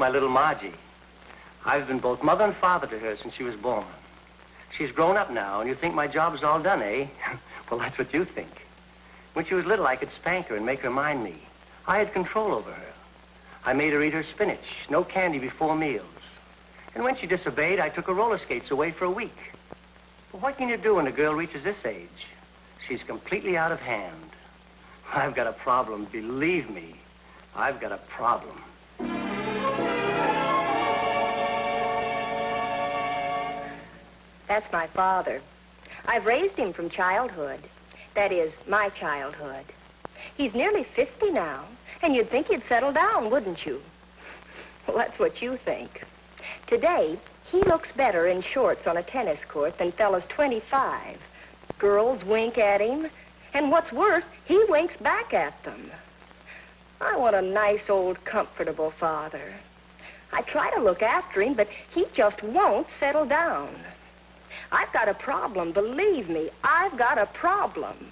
my little Margie. I've been both mother and father to her since she was born. She's grown up now, and you think my job's all done, eh? Well, that's what you think. When she was little, I could spank her and make her mind me. I had control over her. I made her eat her spinach, no candy before meals. And when she disobeyed, I took her roller skates away for a week. But what can you do when a girl reaches this age? She's completely out of hand. I've got a problem, believe me. I've got a problem. That's my father. I've raised him from childhood. That is, my childhood. He's nearly 50 now, and you'd think he'd settle down, wouldn't you? Well, that's what you think. Today, he looks better in shorts on a tennis court than fellas 25. Girls wink at him, and what's worse, he winks back at them. I want a nice, old, comfortable father. I try to look after him, but he just won't settle down. I've got a problem, believe me, I've got a problem.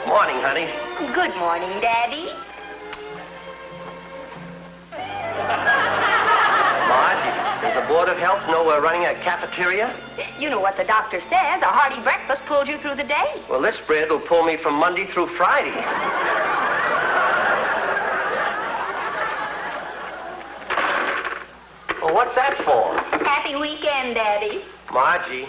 Morning, honey. Good morning, Daddy. Does the Board of Health know we're running a cafeteria? You know what the doctor says. A hearty breakfast pulls you through the day. Well, this bread will pull me from Monday through Friday. Well, what's that for? Happy weekend, Daddy. Margie,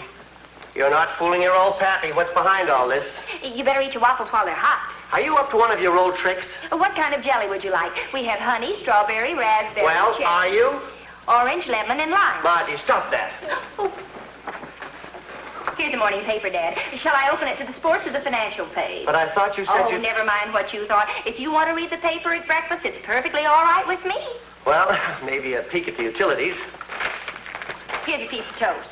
you're not fooling your old pappy. What's behind all this? You better eat your waffles while they're hot. Are you up to one of your old tricks? What kind of jelly would you like? We have honey, strawberry, raspberry, Well, cherry. are you? Orange, lemon, and lime. Margie, stop that. Oh. Here's the morning paper, Dad. Shall I open it to the sports or the financial page? But I thought you said you... never mind what you thought. If you want to read the paper at breakfast, it's perfectly all right with me. Well, maybe a peek at the utilities. Here's a piece of toast.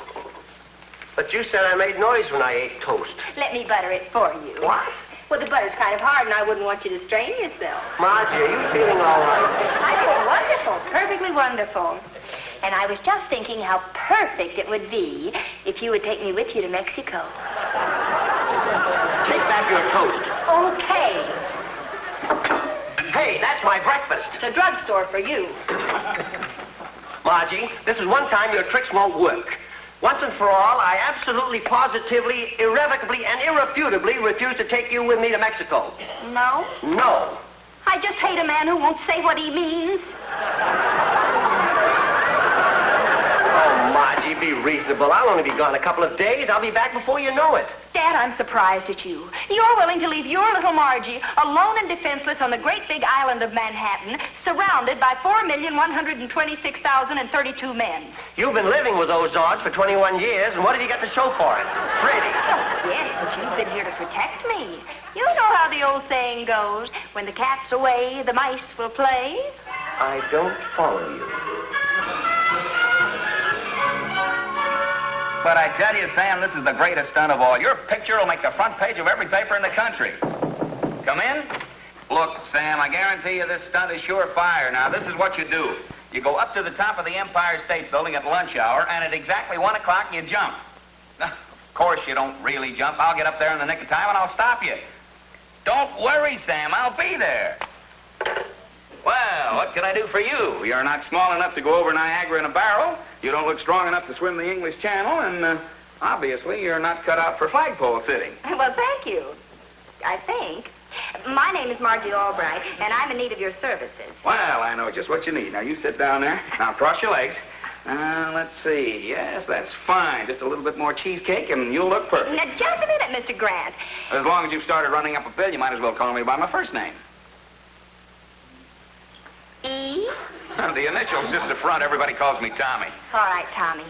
But you said I made noise when I ate toast. Let me butter it for you. What? Well, the butter's kind of hard, and I wouldn't want you to strain yourself. Margie, are you feeling all right? I feel wonderful, perfectly wonderful. And I was just thinking how perfect it would be if you would take me with you to Mexico. Take back your toast. Okay. Hey, that's my breakfast. It's a drugstore for you. Margie, this is one time your tricks won't work. Once and for all, I absolutely, positively, irrevocably, and irrefutably refuse to take you with me to Mexico. No? No. I just hate a man who won't say what he means. Oh, Margie, be reasonable. I'll only be gone a couple of days. I'll be back before you know it. Dad, I'm surprised at you. You're willing to leave your little Margie alone and defenseless on the great big island of Manhattan, surrounded by 4,126,032 men. You've been living with those odds for 21 years, and what have you got to show for it? Pretty. Oh, yes, but you've been here to protect me. You know how the old saying goes, when the cat's away, the mice will play. I don't follow you. But I tell you, Sam, this is the greatest stunt of all. Your picture will make the front page of every paper in the country. Come in? Look, Sam, I guarantee you this stunt is surefire. Now, this is what you do. You go up to the top of the Empire State Building at lunch hour, and at exactly 1 o'clock, you jump. Now, of course, you don't really jump. I'll get up there in the nick of time, and I'll stop you. Don't worry, Sam. I'll be there. Well, what can I do for you? You're not small enough to go over Niagara in a barrel. You don't look strong enough to swim the English Channel, and obviously you're not cut out for flagpole sitting. Well, thank you. I think. My name is Margie Albright, and I'm in need of your services. Well, I know just what you need. Now, you sit down there. Now, cross your legs. Let's see. Yes, that's fine. Just a little bit more cheesecake, and you'll look perfect. Now, just a minute, Mr. Grant. As long as you've started running up a bill, you might as well call me by my first name. E? The initials just the front. Everybody calls me Tommy. All right, Tommy.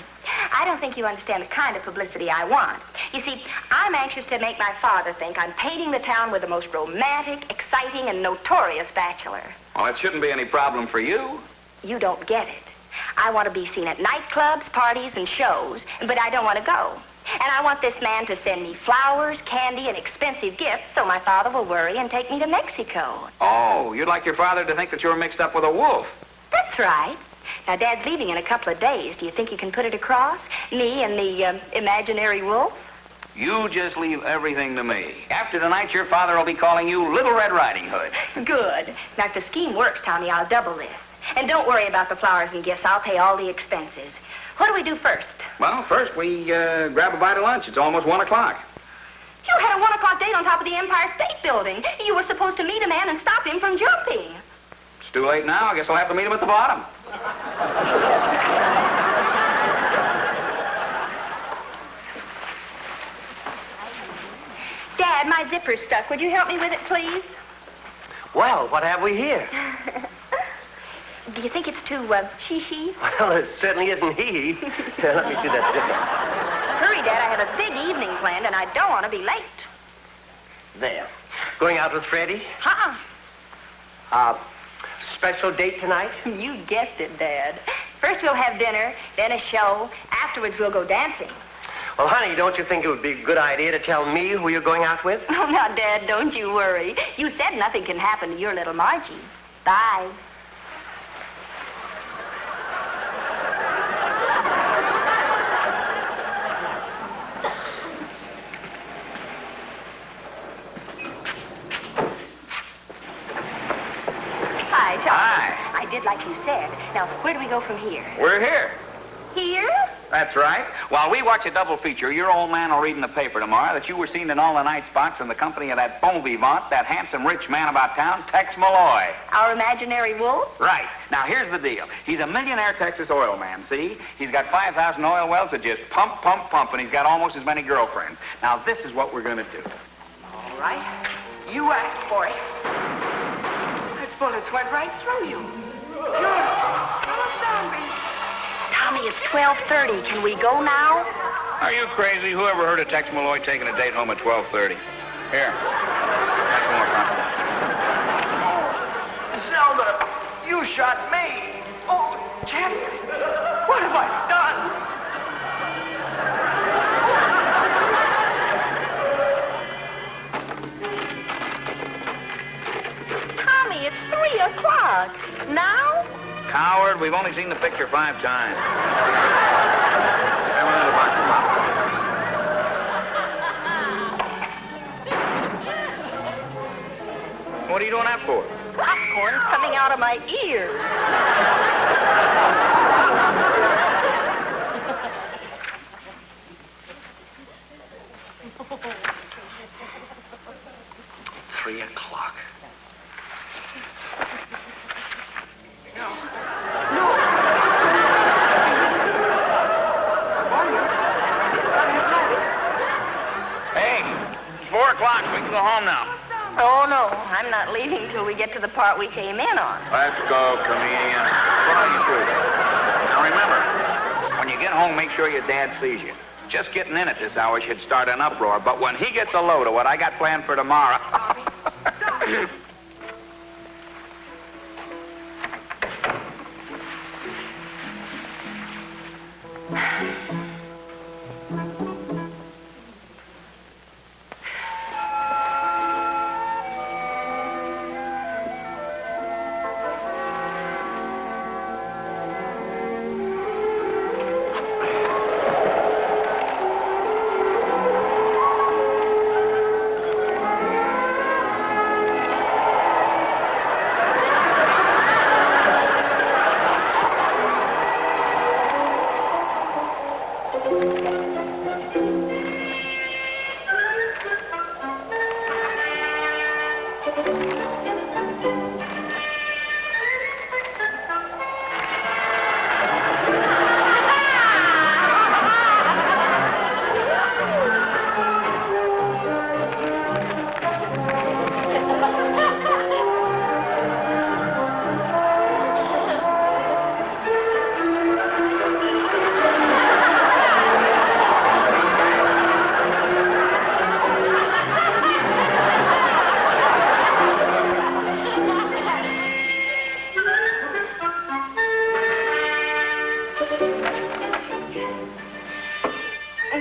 I don't think you understand the kind of publicity I want. You see, I'm anxious to make my father think I'm painting the town with the most romantic, exciting, and notorious bachelor. Well, that shouldn't be any problem for you. You don't get it. I want to be seen at nightclubs, parties, and shows, but I don't want to go. And I want this man to send me flowers, candy, and expensive gifts so my father will worry and take me to Mexico. Oh, you'd like your father to think that you were mixed up with a wolf. That's right. Now, Dad's leaving in a couple of days. Do you think you can put it across? Me and the imaginary wolf? You just leave everything to me. After tonight, your father will be calling you Little Red Riding Hood. Good. Now, if the scheme works, Tommy, I'll double this. And don't worry about the flowers and gifts. I'll pay all the expenses. What do we do first? Well, first we grab a bite of lunch. It's almost 1 o'clock. You had a 1 o'clock date on top of the Empire State Building. You were supposed to meet a man and stop him from jumping. It's too late now. I guess I'll have to meet him at the bottom. Dad, my zipper's stuck. Would you help me with it, please? Well, what have we here? Do you think it's too, she? Well, it certainly isn't he. Here, let me see that zipper. Hurry, Dad. I have a big evening planned, and I don't want to be late. There. Going out with Freddie? Uh-uh. Special date tonight? You guessed it, Dad. First we'll have dinner, then a show. Afterwards we'll go dancing. Well, honey, don't you think it would be a good idea to tell me who you're going out with? Oh, now, Dad, don't you worry. You said nothing can happen to your little Margie. Bye. Hi, Tom. Hi. I did like you said. Now, where do we go from here? We're here. Here? That's right. While we watch a double feature, your old man will read in the paper tomorrow that you were seen in all the night spots in the company of that bon vivant, that handsome rich man about town, Tex Malloy. Our imaginary wolf? Right. Now, here's the deal. He's a millionaire Texas oil man, see? He's got 5,000 oil wells that just pump, pump, pump, and he's got almost as many girlfriends. Now, this is what we're going to do. All right. You asked for it. That bullets went right through you. Tommy, it's 12:30. Can we go now? Are you crazy? Whoever heard of Tex Malloy taking a date home at 12:30? Here. That's more fun. Zelda, you shot me. Oh, Jenny, what have I done? Tommy, it's 3 o'clock. Now? Coward, we've only seen the picture 5 times. Have another box of popcorn. What are you doing that for? Popcorn's coming out of my ears. Three o'clock. Hey, it's 4 o'clock. We can go home now. Oh, no. I'm not leaving till we get to the part we came in on. Let's go, comedian. What are you doing? Now remember, when you get home, make sure your dad sees you. Just getting in at this hour should start an uproar, but when he gets a load of what I got planned for tomorrow...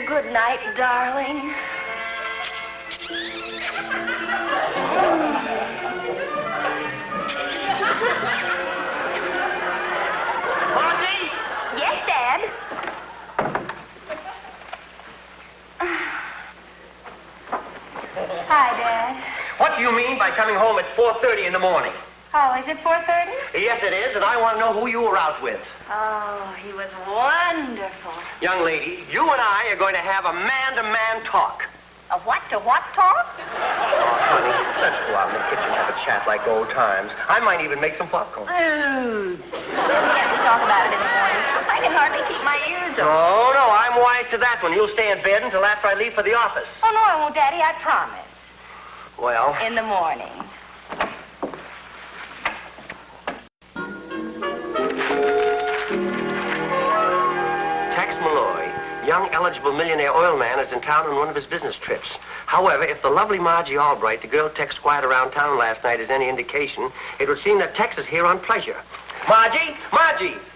Good night, darling. Margie! Yes, Dad? Hi, Dad. What do you mean by coming home at 4:30 in the morning? Oh, is it 4:30? Yes, it is, and I want to know who you were out with. Oh, he was wonderful. Young lady, you and I are going to have a man-to-man talk. A what-to-what talk? Oh, honey, let's go out in the kitchen and have a chat like old times. I might even make some popcorn. Can't we talk about it in the morning? I can hardly keep my ears open. No, I'm wise to that one. You'll stay in bed until after I leave for the office. Oh, no, I won't, Daddy. I promise. Well... In the morning. Tex Malloy, young eligible millionaire oil man, is in town on one of his business trips. However, if the lovely Margie Albright, the girl Tex squatted around town last night, is any indication, it would seem that Tex is here on pleasure. Margie,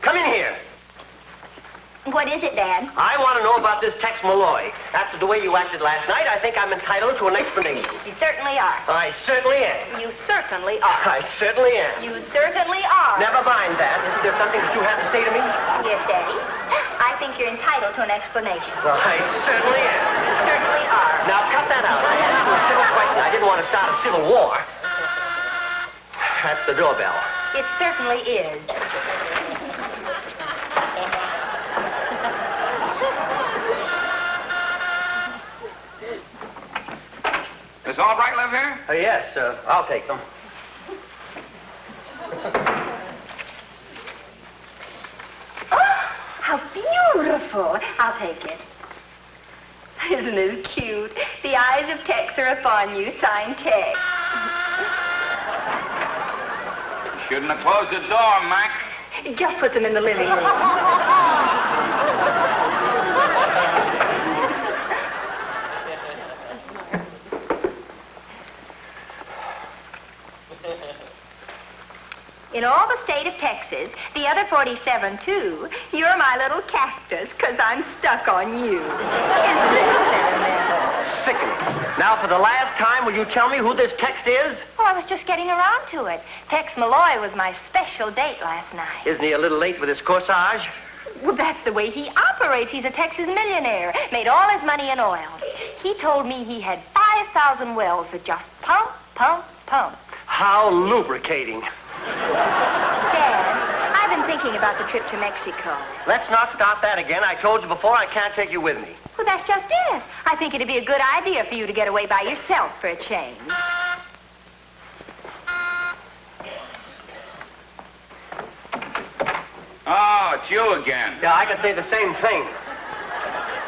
come in here. What is it, Dad? I want to know about this Tex Malloy. After the way you acted last night, I think I'm entitled to an explanation. You certainly are. I certainly am. You certainly are. I certainly am. You certainly are. Never mind that. Isn't there something that you have to say to me? Yes, Daddy. I think you're entitled to an explanation. I certainly am. You certainly are. Now, cut that out. I asked you a civil question. I didn't want to start a civil war. That's the doorbell. It certainly is. Miss Albright live here? Yes, I'll take them. Oh, how beautiful. I'll take it. Isn't it cute? The eyes of Tex are upon you. Signed Tex. Shouldn't have closed the door, Mac. Just put them in the living room. In all the state of Texas, the other 47 too, you're my little cactus, 'cause I'm stuck on you. Isn't it sentimental? Sickening. Now, for the last time, will you tell me who this Tex is? Oh, I was just getting around to it. Tex Malloy was my special date last night. Isn't he a little late with his corsage? Well, that's the way he operates. He's a Texas millionaire. Made all his money in oil. He told me he had 5,000 wells that just pump, pump, pump. How lubricating. Dad, I've been thinking about the trip to Mexico. Let's not start that again. I told you before I can't take you with me. Well, that's just it. I think it'd be a good idea for you to get away by yourself for a change. Oh, it's you again. Yeah, I could say the same thing.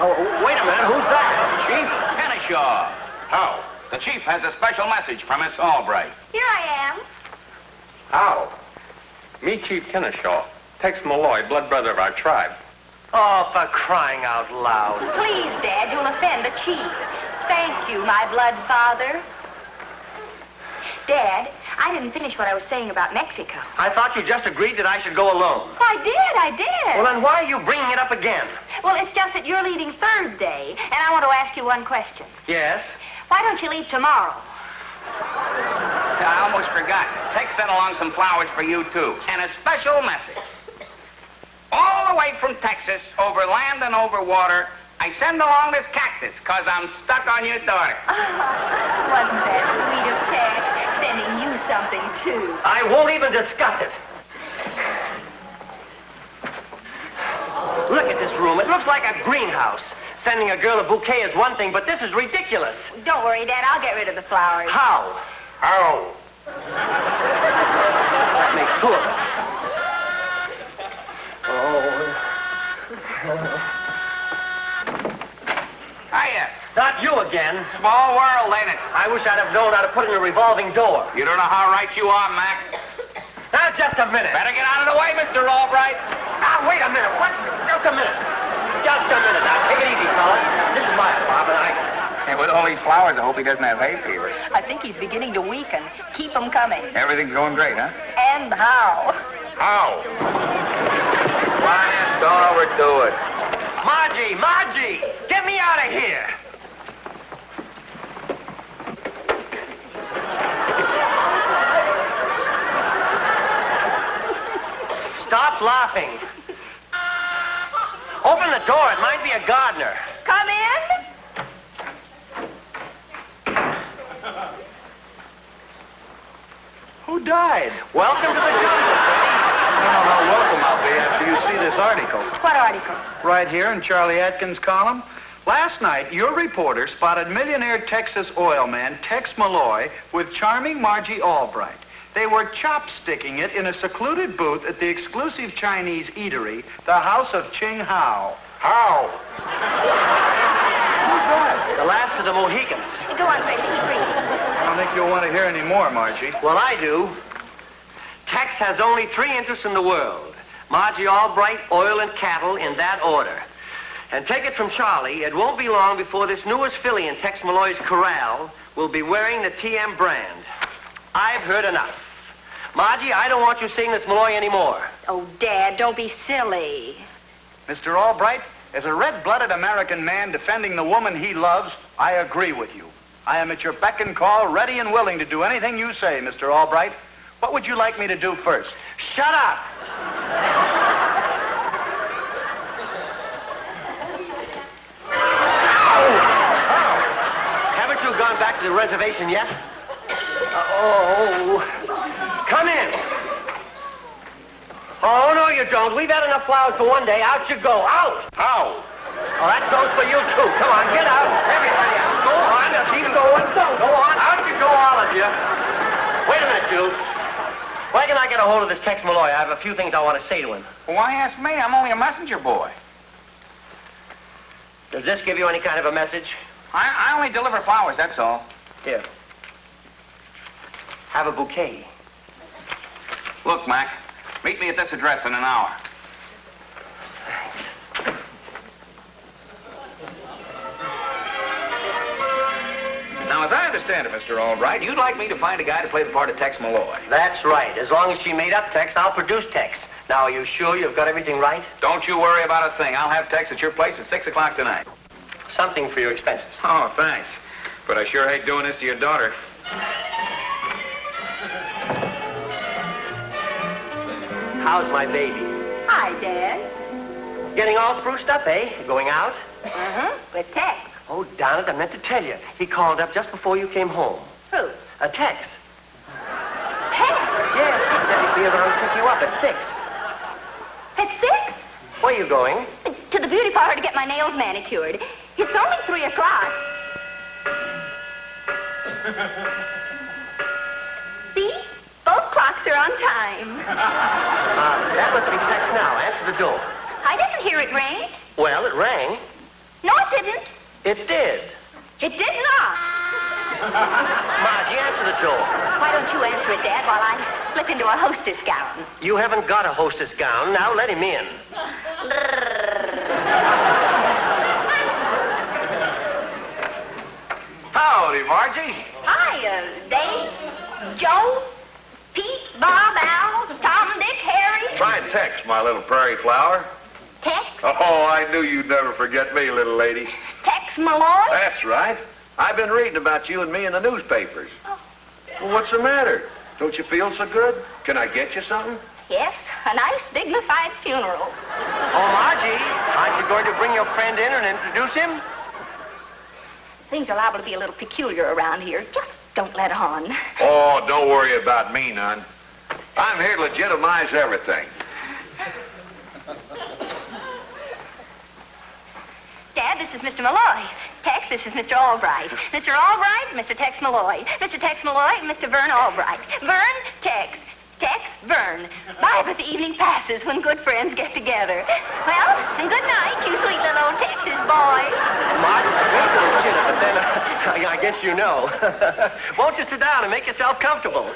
Oh, wait a minute. Who's that? Chief Kennesaw. How? The chief has a special message from Miss Albright. Here I am. How? Me, Chief Kennesaw. Tex Malloy, blood brother of our tribe. Oh, for crying out loud. Please, Dad, you'll offend the chief. Thank you, my blood father. Dad, I didn't finish what I was saying about Mexico. I thought you just agreed that I should go alone. I did. Well, then why are you bringing it up again? Well, it's just that you're leaving Thursday, and I want to ask you one question. Yes? Why don't you leave tomorrow? I almost forgot. Tex sent along some flowers for you, too. And a special message. All the way from Texas, over land and over water, I send along this cactus, 'cause I'm stuck on your daughter. Wasn't that sweet of Tex? Sending you something, too. I won't even discuss it. Look at this room. It looks like a greenhouse. Sending a girl a bouquet is one thing, but this is ridiculous. Don't worry, Dad. I'll get rid of the flowers. How? How? That makes two of us. Hiya. Not you again. Small world, ain't it? I wish I'd have known how to put in a revolving door. You don't know how right you are, Mac. Now, just a minute. Better get out of the way, Mr. Albright. Now, wait a minute. What? Just a minute. Just a minute. Now, take it easy, fellas. This is my apartment. Hey, with all these flowers, I hope he doesn't have hay fever. I think he's beginning to weaken. Keep him coming. Everything's going great, huh? And how? How? Quiet door would do it. Margie! Margie! Get me out of here! Stop laughing. Open the door. It might be a gardener. Come in. Who died? Welcome to the jungle, Freddie. I don't know how welcome I'll be after you see this article. What article? Right here in Charlie Atkins' column. Last night, your reporter spotted millionaire Texas oil man Tex Malloy with charming Margie Albright. They were chopsticking it in a secluded booth at the exclusive Chinese eatery, the House of Ching Hao. How? Who's that? The last of the Mohicans. Go on, Freddie. Keep reading. I don't think you'll want to hear any more, Margie. Well, I do. Tex has only 3 interests in the world. Margie Albright, oil and cattle, in that order. And take it from Charlie, it won't be long before this newest filly in Tex Malloy's corral will be wearing the TM brand. I've heard enough. Margie, I don't want you seeing this Malloy anymore. Oh, Dad, don't be silly. Mr. Albright, as a red-blooded American man defending the woman he loves, I agree with you. I am at your beck and call, ready and willing to do anything you say, Mr. Albright. What would you like me to do first? Shut up! Haven't you gone back to the reservation yet? Come in. Oh, no, you don't. We've had enough flowers for one day. Out you go. Out! How? Oh, that goes for you, too. Come on, get out. Everybody out. Go on. Keep going. Go on. Out you go, all of you. Wait a minute, you. Why can I get a hold of this Tex Malloy? I have a few things I want to say to him. Well, why ask me? I'm only a messenger boy. Does this give you any kind of a message? I only deliver flowers, that's all. Here. Have a bouquet. Look, Mac, meet me at this address in an hour. Now, as I understand it, Mr. Albright, you'd like me to find a guy to play the part of Tex Malloy. That's right. As long as she made up Tex, I'll produce Tex. Now, are you sure you've got everything right? Don't you worry about a thing. I'll have Tex at your place at 6 o'clock tonight. Something for your expenses. Oh, thanks. But I sure hate doing this to your daughter. How's my baby? Hi, Dad. Getting all spruced up, eh? Going out? Uh-huh. With Tex. Oh, darn it, I meant to tell you. He called up just before you came home. Who? A Tex. Tex? Yes, he said he'd be around to pick you up at 6. At 6? Where are you going? To the beauty parlor to get my nails manicured. It's only 3 o'clock. See? Both clocks are on time. That must be Tex now. Answer the door. I didn't hear it ring. Well, it rang. No, it didn't. It did. It did not. Margie, answer the door. Why don't you answer it, Dad, while I slip into a hostess gown? You haven't got a hostess gown. Now let him in. Howdy, Margie. Hi, Dave, Joe, Pete, Bob, Al, Tom, Dick, Harry, Try Tex, my little prairie flower. Tex, Oh, I knew you'd never forget me, little lady. Tex Malloy. That's right. I've been reading about you and me in the newspapers. Well, what's the matter? Don't you feel so good? Can I get you something? Yes, a nice dignified funeral. Oh, Margie, aren't you going to bring your friend in and introduce him? Things are liable to be a little peculiar around here. Just don't let on. Oh, don't worry about me none. I'm here to legitimize everything. Dad, this is Mr. Malloy. Tex, this is Mr. Albright. Mr. Albright, Mr. Tex Malloy. Mr. Tex Malloy, Mr. Vern Albright. Vern, Tex. Tex, Vern. Bye, but the evening passes when good friends get together. Well, and good night, you sweet little old Texas boy. Margie, I hate to let you know, but then I guess you know. Won't you sit down and make yourself comfortable?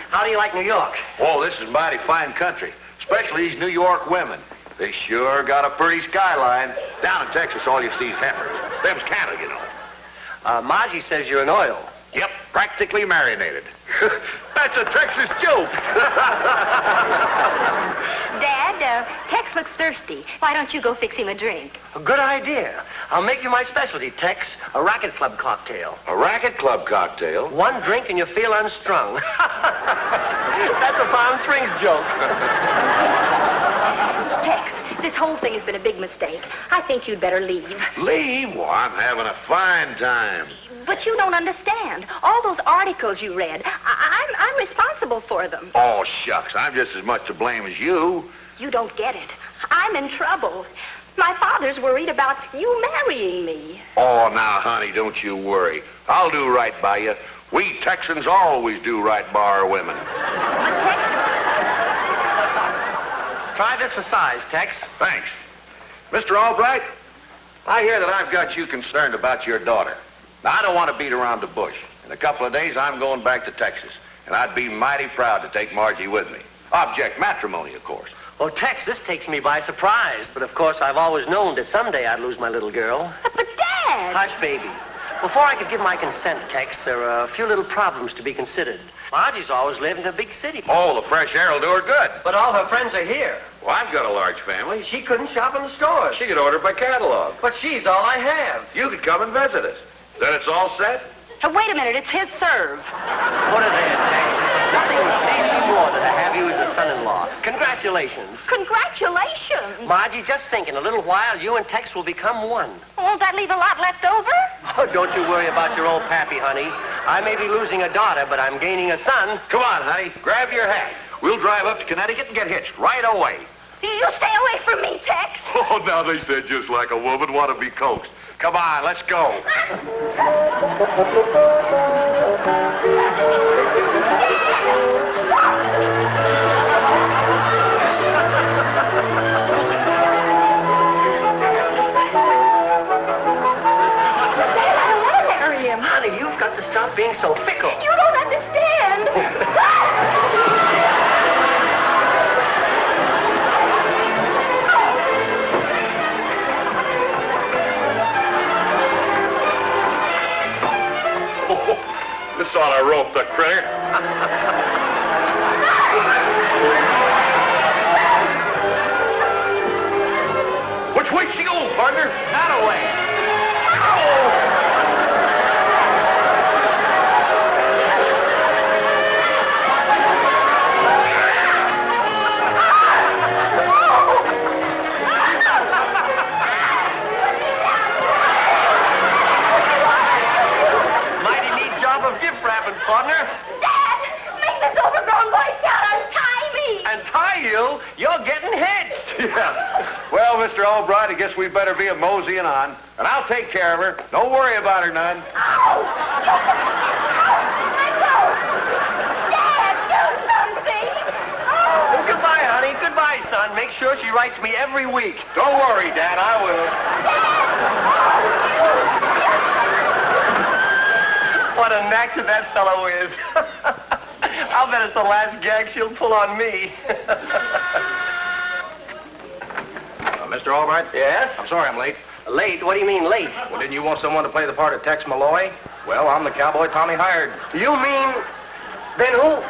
How do you like New York? Oh, this is mighty fine country, especially these New York women. They sure got a pretty skyline. Down in Texas, all you see is heifers. Them's cattle, you know. Margie says you're an oil. Yep, practically marinated. That's a Texas joke. Dad, Tex looks thirsty. Why don't you go fix him a drink? A good idea. I'll make you my specialty, Tex. A racket club cocktail. A racket club cocktail? One drink and you feel unstrung. That's a Palm Springs joke. Tex, this whole thing has been a big mistake. I think you'd better leave. Leave? Well, I'm having a fine time. But you don't understand. All those articles you read, I'm responsible for them. Oh, shucks. I'm just as much to blame as you. You don't get it. I'm in trouble. My father's worried about you marrying me. Oh, now, honey, don't you worry. I'll do right by you. We Texans always do right by our women. Try this for size, Tex. Thanks. Mr. Albright, I hear that I've got you concerned about your daughter. Now, I don't want to beat around the bush. In a couple of days, I'm going back to Texas, and I'd be mighty proud to take Margie with me. Object matrimony, of course. Well, Tex, this takes me by surprise. But, of course, I've always known that someday I'd lose my little girl. But, Dad! Hush, baby. Before I could give my consent, Tex, there are a few little problems to be considered. Margie's always lived in a big city. Oh, the fresh air will do her good. But all her friends are here. Well, I've got a large family. She couldn't shop in the stores. She could order by catalog. But she's all I have. You could come and visit us. Then it's all set? Wait a minute, it's his serve. Put it in, Tex. Nothing would please me more than to have you as a son-in-law. Congratulations. Congratulations. Margie, just think, in a little while, you and Tex will become one. Won't that leave a lot left over? Oh, don't you worry about your old pappy, honey. I may be losing a daughter, but I'm gaining a son. Come on, honey. Grab your hat. We'll drive up to Connecticut and get hitched right away. You stay away from me, Tex. Oh, now they said just like a woman want to be coaxed. Come on, let's go. Honey, you've got to stop being so fickle. You don't understand. This ought to rope the critter. Which way she go, partner? That away. Partner? Dad, make this overgrown Boy Scout untie me! Untie you? You're getting hitched. Yeah. Well, Mr. Albright, I guess we better be moseying on. And I'll take care of her. Don't worry about her none. Ow! Let go! Dad, do something! Oh! Well, goodbye, honey. Goodbye, son. Make sure she writes me every week. Don't worry, Dad. I will. What an actor that fellow is. I'll bet it's the last gag she'll pull on me. Mr. Albright? Yes? I'm sorry I'm late. Late? What do you mean late? Well, didn't you want someone to play the part of Tex Malloy? Well, I'm the cowboy Tommy hired. You mean... Then who?